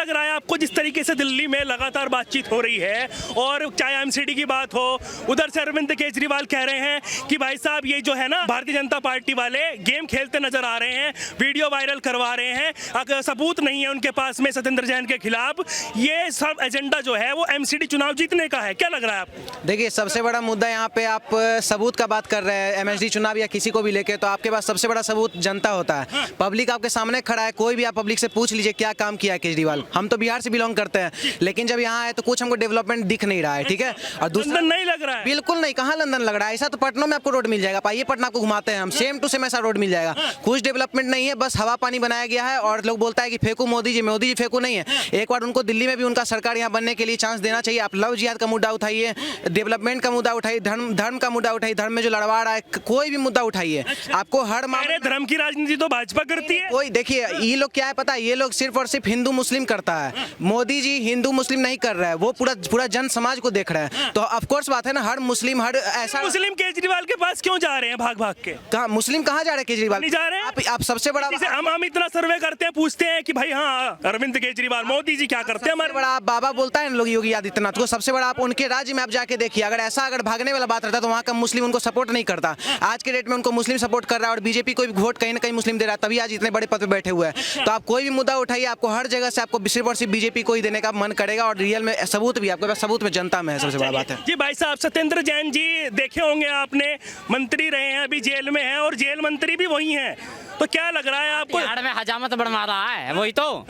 लग रहा है आपको जिस तरीके से दिल्ली में लगातार बातचीत हो रही है, और चाहे एमसीडी की बात हो, उधर से अरविंद केजरीवाल कह रहे हैं कि भाई साहब ये जो है ना भारतीय जनता पार्टी वाले गेम खेलते नजर आ रहे हैं, वीडियो वायरल करवा रहे हैं, अगर सबूत नहीं है उनके पास में सत्येंद्र जैन के खिलाफ, ये सब एजेंडा जो है वो एमसीडी चुनाव जीतने का है। क्या लग रहा है आपको? देखिए, सबसे बड़ा मुद्दा यहाँ पे आप सबूत का बात कर रहे हैं, एमएसडी चुनाव या किसी को भी लेके, तो आपके पास सबसे बड़ा सबूत जनता होता है। पब्लिक आपके सामने खड़ा है, कोई भी आप पब्लिक से पूछ लीजिए क्या काम किया है केजरीवाल। हम तो बिहार से बिलोंग करते हैं, लेकिन जब यहाँ आए तो कुछ हमको डेवलपमेंट दिख नहीं रहा है, ठीक है। और दूसरा नहीं लग रहा है, बिल्कुल नहीं, कहाँ लंदन लग रहा है, ऐसा तो पटना में आपको रोड मिल जाएगा, आइए पटना को घुमाते हैं हम, सेम टू सेम ऐसा रोड मिल जाएगा। कुछ डेवलपमेंट नहीं है, बस हवा पानी बनाया गया है, और लोग बोलता है कि फेंकू मोदी जी फेंकू नहीं है। एक बार उनको दिल्ली में भी उनका सरकार यहाँ बनने के लिए चांस देना चाहिए। आप लव जिहाद का मुद्दा उठाइए, डेवलपमेंट का मुद्दा उठाइए, धर्म का मुद्दा उठाइए, धर्म में जो लड़वा रहा है कोई भी मुद्दा उठाइए। आपको हर मामले धर्म की राजनीति तो भाजपा करती है। कोई देखिए, ये लोग क्या है पता है, ये लोग सिर्फ और सिर्फ हिंदू मुस्लिम करता है। मोदी जी हिंदू मुस्लिम नहीं कर रहा है, वो पूरा जन समाज को देख रहा है। तो ऑफ कोर्स बात है ना, हर मुस्लिम हर ऐसा मुस्लिम केजरीवाल के पास क्यों जा रहे हैं भाग के? कहाँ मुस्लिम कहाँ जा रहे हैं केजरीवाल? नहीं जा रहे हैं। आप सबसे बड़ा हम इतना सर्वे करते हैं, पूछते हैं कि भाई हाँ अरविंद केजरीवाल मोदी जी क्या करते हैं, हमारे बड़ा आप बाबा बोलता है लोग योगी आदित्यनाथ को, सबसे बड़ा आप उनके राज्य में आप जाके देखिए, अगर भागने वाला बात रहता तो वहाँ का मुस्लिम उनको सपोर्ट नहीं करता। आज के डेट में उनको मुस्लिम सपोर्ट कर रहा है, और बीजेपी को भी वोट कहीं ना कहीं मुस्लिम दे रहा है, तभी आज इतने बड़े पद पे बैठे हुए हैं। तो आप कोई भी मुद्दा उठाइए, आपको हर जगह से आपको सिर्फ और सिर्फ बीजेपी को ही देने का मन करेगा, और रियल में सबूत भी आपके पास सबूत में जनता में है, सबसे बड़ा बात है। जी भाई साहब, सत्येंद्र जैन जी देखे होंगे आपने, मंत्री रहे हैं, अभी जेल में हैं, और जेल मंत्री भी वही हैं, तो क्या लग रहा है आपको? तिहाड़ में हजामत बनवा रहा है, वही तो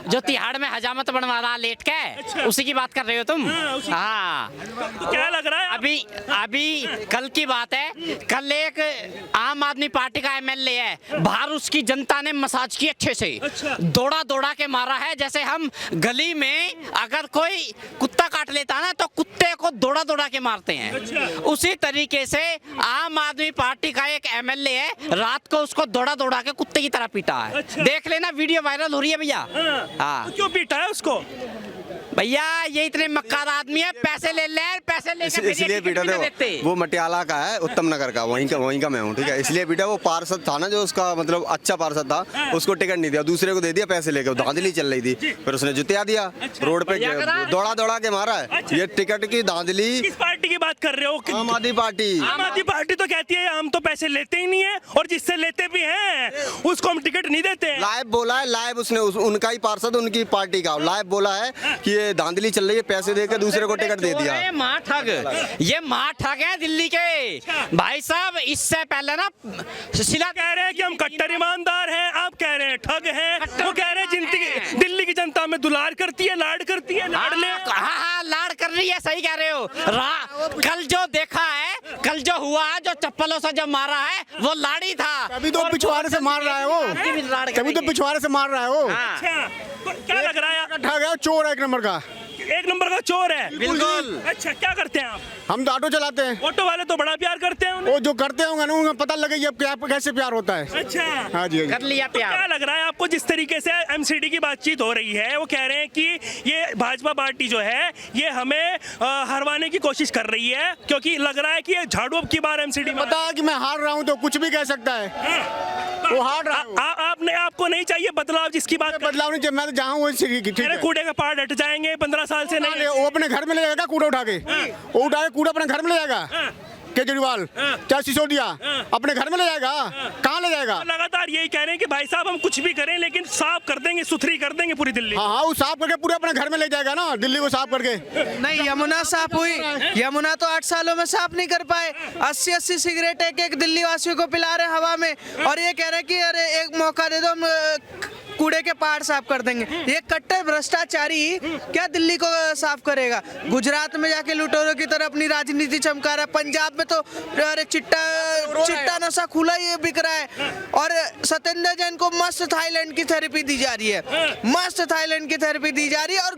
जो तिहाड़ में हजामत बनवा रहा लेट के, उसी की बात कर रहे हो तुम? हाँ, क्या लग रहा है? अभी कल की बात है, कल एक आम आदमी पार्टी का एमएलए है, बाहर उसकी जनता ने मसाज की अच्छे से, दौड़ा के मारा है। जैसे हम गली में अगर कोई कुत्ता काट लेता है ना, तो कुत्ते को दौड़ा के मारते हैं, उसी तरीके से आम आदमी पार्टी का एक एमएलए है, रात को उसको दौड़ा के कुत्ते की तरह पीटा है। देख लेना, वीडियो वायरल हो रही है भैया। हाँ, तो क्यों पीटा है उसको? भैया ये इतने मक्कार आदमी है, पैसे ले ले, पैसे लेके इसलिए पीटा थे। वो मटियाला का है, उत्तम नगर का, वहीं का मैं हूँ, ठीक है। इसलिए पीटा, वो पार्षद था ना जो उसका मतलब अच्छा पार्षद था, उसको टिकट नहीं दिया, दूसरे को दे दिया पैसे लेके, धांधली चल रही थी, फिर उसने जुतिया दिया, रोड पे दौड़ा के मारा है। ये टिकट की धांधली। किस पार्टी की बात कर रहे हो? आम आदमी पार्टी। आम आदमी पार्टी तो कहती है हम तो पैसे लेते ही नहीं है, और जिससे लेते भी हैं उसको हम टिकट नहीं देते। लाइव बोला है, लाइव उसने उनका ही पार्षद, उनकी पार्टी का लाइव बोला है कि ये धांधली चल रही है, पैसे देकर दूसरे को टिकट दे दिया। ये माँ ठग है दिल्ली के भाई साहब। इससे पहले ना शिला कह रहे हैं कि हम कट्टर ईमानदार हैं, आप कह रहे हैं ठग हैं, वो कह रहे हैं दिल्ली की जनता में दुलार करती है, लाड करती है, लाड ले। हाँ, लाड कर रही है, सही कह रहे हो। कल जो देखा है, कल जो हुआ है, जो चप्पलों से जो मारा है, वो लाड़ी था। अभी तो पिछवाड़े से मार रहा है वो, कभी तो पिछवाड़े से मार रहा है वो। अच्छा, तो क्या लग रहा है? ठग है, चोर है, एक नंबर का चोर है। बिल्कुल। अच्छा, क्या करते हैं आप? हम तो ऑटो चलाते हैं। ऑटो वाले तो बड़ा प्यार करते हैं उन्हें। वो जो करते होंगे ना, उन्हें पता लगेगा क्या कैसे प्यार होता है। अच्छा, हाँ जी, कर लिया प्यार। क्या लग रहा है आपको जिस तरीके से एमसीडी की बातचीत हो रही है, वो कह रहे हैं कि ये भाजपा पार्टी जो है ये हमें हरवाने की कोशिश कर रही है, क्योंकि लग रहा है कि ये झाड़ू अब की बार एमसीडी में। पता है कि मैं हार रहा हूँ तो कुछ भी कह सकता है। वो हार रहा है। आपको नहीं चाहिए बदलाव जिसकी बात? बदलाव नहीं चाहिए, मैं तो जहाँ हूँ कूड़े के पहाड़ हट जाएंगे 15 साल से नहीं। वो अपने घर में ले जाएगा कूड़ा उठा के, वो उठा के कूड़ा अपने घर में ले जाएगा केजरीवाल, चाहे सिसोदिया अपने घर में ले जाएगा, कहाँ ले जाएगा? लगातार यही कह रहे हैं कि भाई साहब हम कुछ भी करें लेकिन साफ कर देंगे, सुथरी कर देंगे पूरी दिल्ली। हाँ, वो साफ करके पूरे अपने घर में ले जाएगा ना, दिल्ली को साफ करके। नहीं, यमुना साफ हुई, यमुना तो 8 सालों में साफ नहीं कर पाए। 80 सिगरेट एक दिल्ली वासियों को पिला रहे हवा में, और ये कह रहे हैं कि अरे एक मौका दे दो, हम कूड़े के पहाड़ साफ कर देंगे। ये कट्टर भ्रष्टाचारी क्या दिल्ली को साफ करेगा? गुजरात में जाके लुटेरों की तरह अपनी राजनीति चमका रहा है, पंजाब में तो अरे चिट्टा नशा खुला ही बिक रहा है, और सत्येंद्र जैन को मस्त थाईलैंड की थेरेपी दी जा रही है, मस्त थाईलैंड की थेरेपी दी जा रही है, और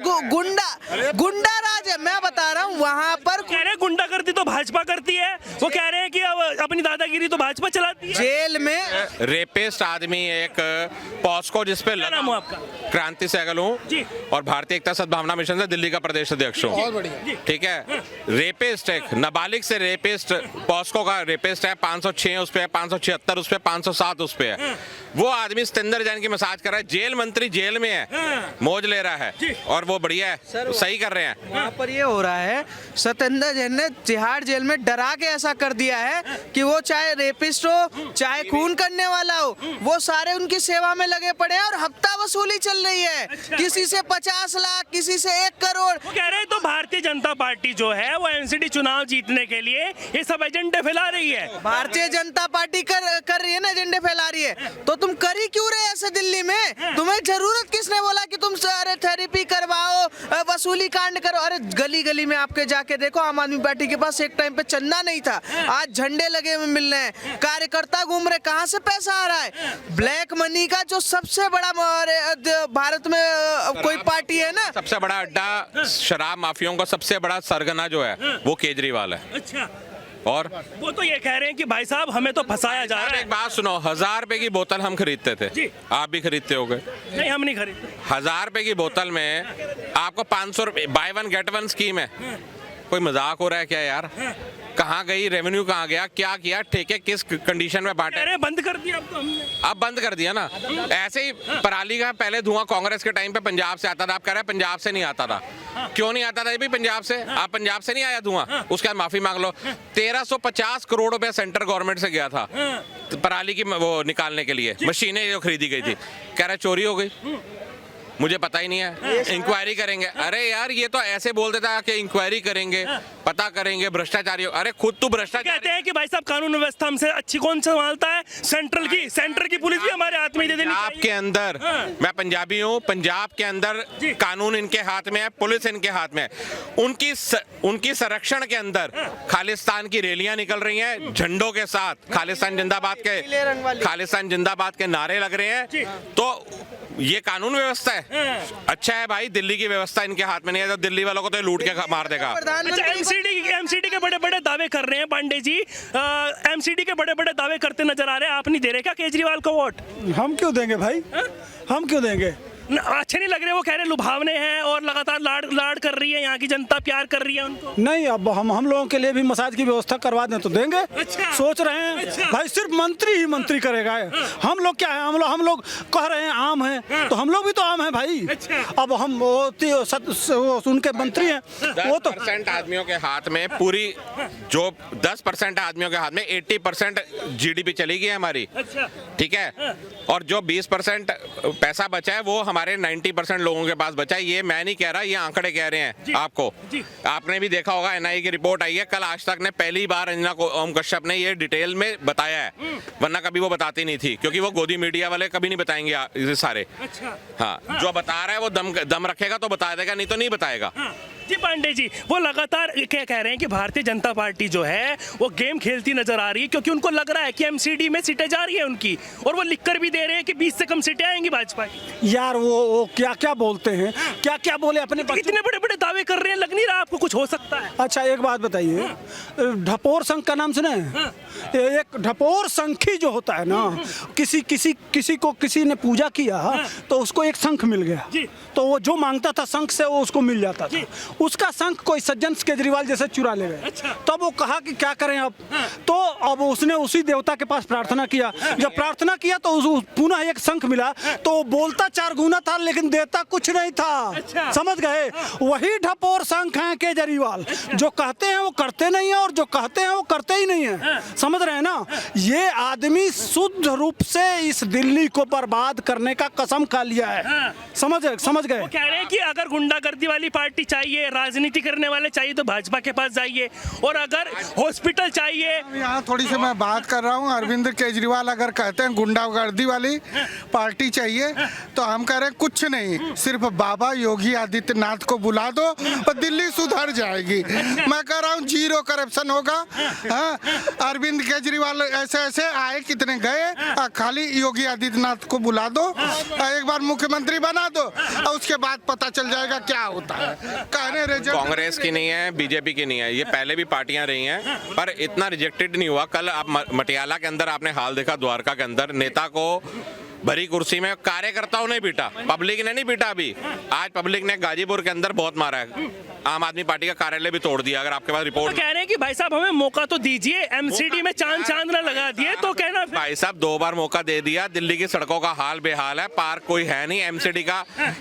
गुंडा राज मैं बता रहा हूँ वहाँ पर कह रहे हैं गुंडागर्दी तो भाजपा करती है, वो कह रहे हैं कि अब अपनी दादागिरी तो भाजपा चलाती है। जेल में रेपिस्ट आदमी एक पॉस्को जिस पे क्या नाम हो आपका? क्रांति सहगल जी। हूँ और भारतीय एकता सद्भावना मिशन से दिल्ली का प्रदेश अध्यक्ष हूँ। ठीक है, रेपिस्ट एक नाबालिग से रेपिस्ट, पॉस्को का रेपिस्ट है, 506 उस पे है, 576 उस पे, 507 उस पे है। वो आदमी सतेंद्र जैन की मसाज कर रहा है, जेल मंत्री जेल में है, मौज ले रहा है और वो बढ़िया है, सही कर रहे हैं। वहाँ पर ये हो रहा है, सतेंद्र जैन ने तिहाड़ जेल में डरा के ऐसा कर दिया है कि वो चाहे रेपिस्ट हो चाहे खून करने वाला हो, वो सारे उनकी सेवा में लगे पड़े हैं और हफ्ता वसूली चल रही है। किसी से 50 लाख, किसी से 1 करोड़। वो कह रहे हैं तो भारतीय जनता पार्टी जो है वो एमसीडी चुनाव जीतने के लिए ये सब एजेंडे फैला रही है। भारतीय जनता पार्टी कर रही है ना, एजेंडे फैला रही है, तो तुम कर ही क्यों रहे ऐसे दिल्ली में? तुम्हें जरूरत किसने बोला कि तुम सारे थेरेपी करवाओ, वसूली कांड करो? अरे गली गली में आपके जाके देखो, आम आदमी पार्टी के पास एक टाइम पे चंदा नहीं था, आज झंडे लगे हुए मिल रहे हैं, कार्यकर्ता घूम रहे, कहाँ से पैसा आ रहा है? ब्लैक मनी का जो सबसे बड़ा भारत में कोई पार्टी है ना, सबसे बड़ा अड्डा शराब माफियों का सबसे बड़ा सरगना जो है वो केजरीवाल है। अच्छा, और वो तो ये कह रहे हैं कि भाई साहब हमें तो फंसाया जा रहा एक है। बात सुनो, 1000 रुपए की बोतल हम खरीदते थे, जी। आप भी खरीदते होगे। नहीं, हम नहीं खरीदते। 1000 रुपए की बोतल में आपको 500 रुपए by one get one scheme है। कोई मजाक हो रहा है क्या यार? कहाँ गई रेवेन्यू, कहाँ गया, क्या किया, ठेके किस कंडीशन में बांटे? कह रहे हैं बंद कर दिया अब तो हमने। अब बंद कर दिया ना। ऐसे ही पराली का पहले धुआं कांग्रेस के टाइम पे पंजाब से आता था, आप कह रहे हैं पंजाब से नहीं आता था। क्यों नहीं आता था ये भी पंजाब से? आप पंजाब से नहीं आया धुआं, उसके बाद माफी मांग लो। 1350 करोड़ रुपए सेंट्रल गवर्नमेंट से गया था पराली की वो निकालने के लिए, मशीनें जो खरीदी गई थी। कह रहे चोरी हो गई, मुझे पता ही नहीं है, इंक्वायरी करेंगे। अरे यार ये तो ऐसे बोल देता है कि इंक्वायरी करेंगे, पता करेंगे, भ्रष्टाचारी। अरे खुद तू भ्रष्टाचारी। कहते हैं कि भाई साहब कानून व्यवस्था हमसे अच्छी कौन संभालता है? सेंट्रल की पुलिस भी हमारे हाथ में दे देनी चाहिए। आपके अंदर, मैं पंजाबी हूँ, पंजाब के अंदर कानून इनके हाथ में है, पुलिस इनके हाथ में है। उनकी संरक्षण के अंदर खालिस्तान की रैलियां निकल रही हैं झंडों के साथ, खालिस्तान जिंदाबाद के नारे लग रहे हैं। तो ये कानून व्यवस्था है? अच्छा है भाई, दिल्ली की व्यवस्था इनके हाथ में नहीं है, तो दिल्ली वालों को तो लूट के मार देगा। अच्छा, एमसीडी के बड़े बड़े दावे कर रहे हैं पांडे जी, एमसीडी के बड़े बड़े दावे करते नजर आ रहे हैं। आप नहीं दे रहे क्या केजरीवाल को वोट? हम क्यों देंगे भाई? हम क्यों देंगे? अच्छे नहीं लग रहे, वो कह रहे लुभावने हैं और लगातार लाड़ कर रही है, यहाँ की जनता प्यार कर रही है उनको। नहीं, अब हम लोगों के लिए भी मसाज की व्यवस्था करवा दें तो देंगे। अच्छा। सोच रहे हैं। अच्छा। भाई सिर्फ मंत्री ही मंत्री करेगा। हम लोग क्या है, हम लोग कह रहे हैं आम हैं, तो हम लोग भी तो आम हैं भाई। अच्छा। अब हम वो उनके मंत्री हैं, वो तो 10% आदमियों के हाथ में पूरी, जो 10% आदमियों के हाथ में 80% जीडीपी चली गई है हमारी। अच्छा। ठीक है, और जो 20% पैसा बचा है वो हमारे 90% लोगों के पास बचा है। ये मैं नहीं कह रहा, ये आंकड़े कह रहे हैं आपको। आपने भी देखा होगा, एनआईए की रिपोर्ट आई है कल, आज तक ने पहली बार अंजना ओम कश्यप ने ये डिटेल में बताया है, वरना कभी वो बताती नहीं थी, क्योंकि वो गोदी मीडिया वाले कभी नहीं बताएंगे ये सारे। अच्छा। हाँ, जो बता रहा है वो दम रखेगा तो बता देगा, नहीं तो नहीं बताएगा। जी पांडे जी, वो लगातार क्या कह रहे हैं कि भारतीय जनता पार्टी जो है वो गेम खेलती नजर आ रही है, क्योंकि उनको लग रहा है कि एमसीडी में सीटें जा रही है उनकी, और वो लिखकर भी दे रहे हैं कि 20 से कम सीटें आएंगी भाजपा की। यार वो क्या क्या बोलते हैं, क्या क्या बोले अपने इतने बड़े बड़े दावे कर रहे हैं, लग नहीं रहा आपको कुछ हो सकता है? अच्छा एक बात बताइए, ढपोर संघ का नाम सुने हैं? एक ढपोर संखी जो होता है ना, किसी को किसी ने पूजा किया तो उसको एक शंख मिल गया, तो वो जो मांगता था शंख से वो उसको मिल जाता था। उसका शंख कोई सज्जन केजरीवाल जैसे चुरा ले गए। अच्छा। तब वो कहा कि क्या करें अब, तो अब उसने उसी देवता के पास प्रार्थना किया। जब प्रार्थना किया तो पुनः एक शंख मिला, तो वो बोलता 4 गुना था लेकिन देता कुछ नहीं था। अच्छा। समझ गए? वही ढपोर शंख है केजरीवाल, जो कहते हैं वो करते नहीं है और जो कहते हैं वो करते ही नहीं है। समझ रहे हैं ना? ये आदमी शुद्ध रूप से इस दिल्ली को बर्बाद करने का कसम खा लिया है। समझ गए? वो कह रहे हैं कि अगर गुंडागर्दी वाली पार्टी चाहिए, राजनीति करने वाले चाहिए तो भाजपा के पास जाइए, और अगर हॉस्पिटल चाहिए। यहाँ थोड़ी सी मैं बात कर रहा हूँ, अरविंद केजरीवाल अगर कहते हैं गुंडागर्दी वाली पार्टी चाहिए, तो हम कह रहे हैं कुछ नहीं, सिर्फ बाबा योगी आदित्यनाथ को बुला दो और दिल्ली सुधर जाएगी। मैं कह रहा हूँ 0 करप्शन होगा। हाँ, अरविंद केजरीवाल ऐसे आए, कितने गए, खाली योगी आदित्यनाथ को बुला दो, एक बार मुख्यमंत्री बना दो, और उसके बाद पता चल जाएगा क्या होता है। कहने मैंने रिजल्ट कांग्रेस की नहीं है, बीजेपी की नहीं है, ये पहले भी पार्टियां रही हैं, पर इतना रिजेक्टेड नहीं हुआ। कल आप मटियाला के अंदर आपने हाल देखा, द्वारका के अंदर नेता को भरी कुर्सी में कार्यकर्ताओं ने पीटा, पब्लिक ने नहीं पीटा। अभी आज पब्लिक ने गाजीपुर के अंदर बहुत मारा है, आम आदमी पार्टी का कार्यालय भी तोड़ दिया। अगर आपके पास रिपोर्ट तो कह रहे हैं कि भाई साहब हमें मौका तो दीजिए, एमसीडी में चांद ना लगा दिए तो कहना। भाई साहब 2 बार मौका दे दिया, दिल्ली की सड़कों का हाल बेहाल है, पार्क कोई है नहीं,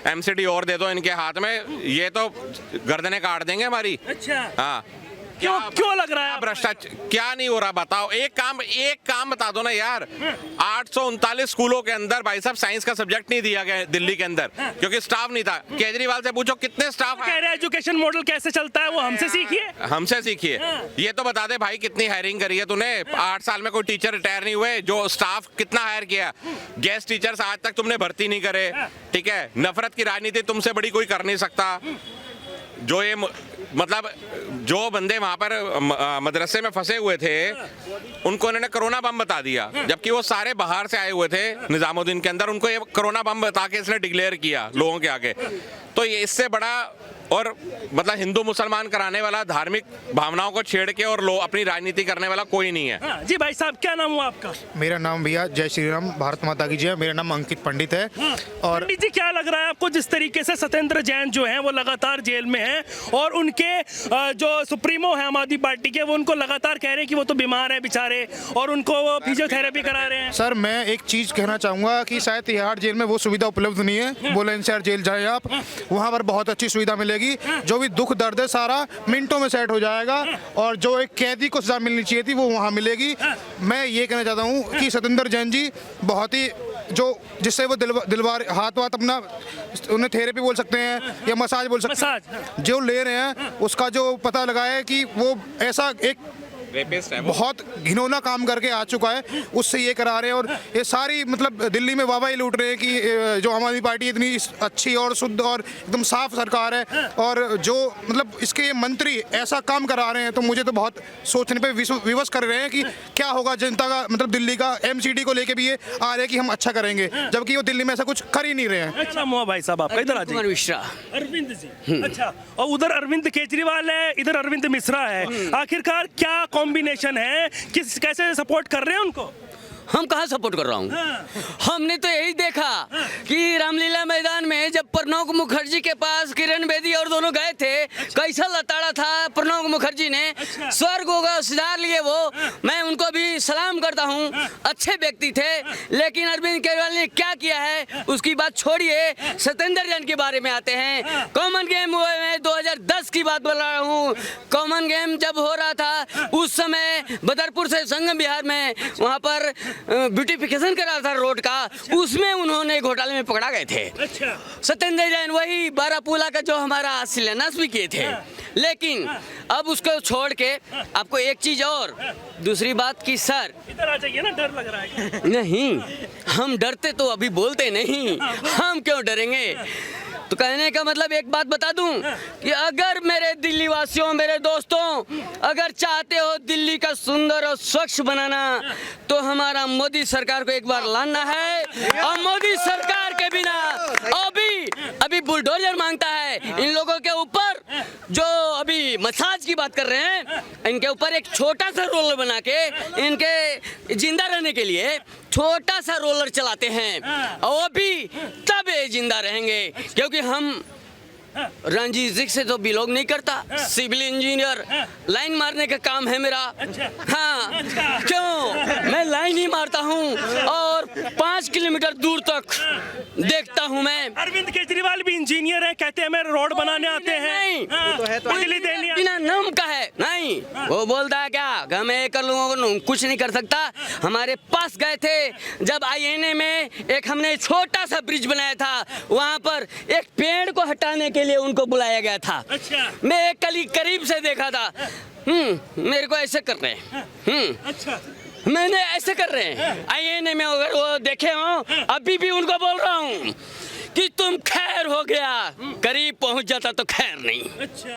एमसीडी और दे दो इनके हाथ में, ये तो गर्दनें काट देंगे हमारी। अच्छा, हाँ, क्यों लग रहा है भ्रष्टाचार क्या नहीं हो रहा बताओ? एक काम बता दो ना यार। 839 स्कूलों के अंदर भाई साहब साइंस का सब्जेक्ट नहीं दिया गया दिल्ली के अंदर, क्योंकि स्टाफ नहीं था। केजरीवाल से पूछो कितने स्टाफ कह रहे हैं एजुकेशन मॉडल कैसे चलता है वो हमसे सीखिए, हमसे सीखिए। ये तो बता दे भाई कितनी हायरिंग करी है तूने? 8 साल में कोई टीचर रिटायर नहीं हुए, जो स्टाफ कितना हायर किया? गेस्ट टीचर्स आज तक तुमने भर्ती नहीं करे, ठीक है। नफरत की राजनीति तुमसे बड़ी कोई कर नहीं सकता। जो ये मतलब जो बंदे वहां पर मदरसे में फंसे हुए थे उनको इन्होंने कोरोना बम बता दिया, जबकि वो सारे बाहर से आए हुए थे निजामुद्दीन के अंदर, उनको ये कोरोना बम बता के इसने डिक्लेयर किया लोगों के आगे। तो ये इससे बड़ा और मतलब हिंदू मुसलमान कराने वाला, धार्मिक भावनाओं को छेड़ के और अपनी राजनीति करने वाला कोई नहीं है। हाँ, जी भाई साहब क्या नाम हुआ आपका? मेरा नाम भैया जय श्री राम, भारत माता की जय। मेरा नाम अंकित पंडित है। और पंडित जी क्या लग रहा है आपको, जिस तरीके से सत्येंद्र जैन जो हैं वो लगातार जेल में हैं और उनके जो सुप्रीमो है आम आदमी पार्टी के, वो उनको लगातार कह रहे हैं कि वो तो बीमार है बेचारे और उनको फिजियोथेरेपी करा रहे हैं? सर मैं एक चीज़ कहना चाहूँगा कि शायद तिहाड़ जेल में वो सुविधा उपलब्ध नहीं है। बुलंदशहर जेल जाएं आप, वहाँ पर बहुत अच्छी सुविधा मिलेगी। जो भी दुख दर्द है सारा मिनटों में सेट हो जाएगा और जो एक कैदी को सजा मिलनी चाहिए थी वो वहाँ मिलेगी। मैं ये कहना चाहता हूँ कि सत्येंद्र जैन जी बहुत ही जो जिससे वो दिलवार हाथ अपना उन्हें थेरेपी बोल सकते हैं या मसाज बोल सकते हैं, जो ले रहे हैं उसका जो पता लगा है कि वो ऐसा एक बहुत घिनौना काम करके आ चुका है, उससे ये करा रहे हैं। और ये सारी मतलब दिल्ली में वाहवाही लूट रहे हैं कि जो आम आदमी पार्टी इतनी अच्छी और शुद्ध और एकदम साफ सरकार है, और जो मतलब इसके ये मंत्री ऐसा काम करा रहे हैं, तो मुझे तो बहुत सोचने पे विवश कर रहे हैं कि क्या होगा जनता का। मतलब दिल्ली का एमसीडी को लेके भी ये आ रहे हैं कि हम अच्छा करेंगे, जबकि वो दिल्ली में ऐसा कुछ कर ही नहीं रहे हैं। अच्छा मुआ भाई साहब आपका इधर आ जाइए। मिश्रा। अरविंद जी, अच्छा। और उधर अरविंद केजरीवाल है, इधर अरविंद मिश्रा है। आखिरकार क्या कॉम्बिनेशन है, किस कैसे सपोर्ट कर रहे हैं उनको? हम कहाँ सपोर्ट कर रहा हूँ? हमने तो यही देखा कि रामलीला मैदान में जब प्रणब मुखर्जी के पास किरण बेदी और दोनों गए थे, कैसा लताड़ा था प्रणब मुखर्जी ने। स्वर्ग होगा सुधार लिए वो, मैं उनको भी सलाम करता हूँ, अच्छे व्यक्ति थे। लेकिन अरविंद केजरीवाल ने क्या किया है उसकी बात छोड़िए, सत्येंद्र जैन के बारे में आते हैं। कॉमन गेम हुए में 2010 की बात बोल रहा हूँ। कॉमन गेम जब हो रहा था उस समय बदरपुर से संगम बिहार में वहाँ पर ब्यूटिफिकेशन करा था रोड का, उसमें उन्होंने घोटाले में पकड़ा गए थे। अच्छा। सत्येंद्र जैन वही बारापूला का जो हमारा शिलान्यास भी किए थे। लेकिन अब उसको छोड़ के आपको एक चीज और दूसरी बात की सर, इधर आ जाइए ना, डर लग रहा है। नहीं हम डरते तो अभी बोलते नहीं, हम क्यों डरेंगे। तो कहने का मतलब एक बात बता दूं कि अगर मेरे दिल्ली वासियों, मेरे दोस्तों, अगर चाहते हो दिल्ली का सुंदर और स्वच्छ बनाना, तो हमारा मोदी सरकार को एक बार लाना है। और मोदी सरकार के बिना अभी बुलडोजर मांगता है इन लोगों के ऊपर। जो अभी मसाज की बात कर रहे हैं, इनके ऊपर एक छोटा सा रोलर बना के इनके जिंदा रहने के लिए छोटा सा रोलर चलाते हैं, और वो भी तब ये जिंदा रहेंगे। क्योंकि हम रंजीत सिंह से तो बिलोंग नहीं करता, सिविल इंजीनियर, लाइन मारने का काम है मेरा। हाँ, क्यों मैं लाइन ही मारता हूँ और 5 किलोमीटर दूर तक देखता हूँ मैं। अरविंद केजरीवाल भी इंजीनियर है, कहते हैं हमें रोड बनाने आते हैं, बिजली देनी बिना नाम का है नहीं। वो बोलता है क्या मैं कर लूंगा, कुछ नहीं कर सकता। हमारे पास गए थे जब आईएनए में एक हमने छोटा सा ब्रिज बनाया था, वहाँ पर एक पेड़ को हटाने के लिए उनको बुलाया गया था। अच्छा। मैं करीब से देखा था। मेरे को ऐसे कर रहे हैं। अच्छा। मैंने ऐसे कर रहे हैं। आईएनए में अगर वो देखे हो, अभी भी उनको बोल रहा हूँ कि तुम खैर हो गया, करीब पहुंच जाता तो खैर नहीं। अच्छा।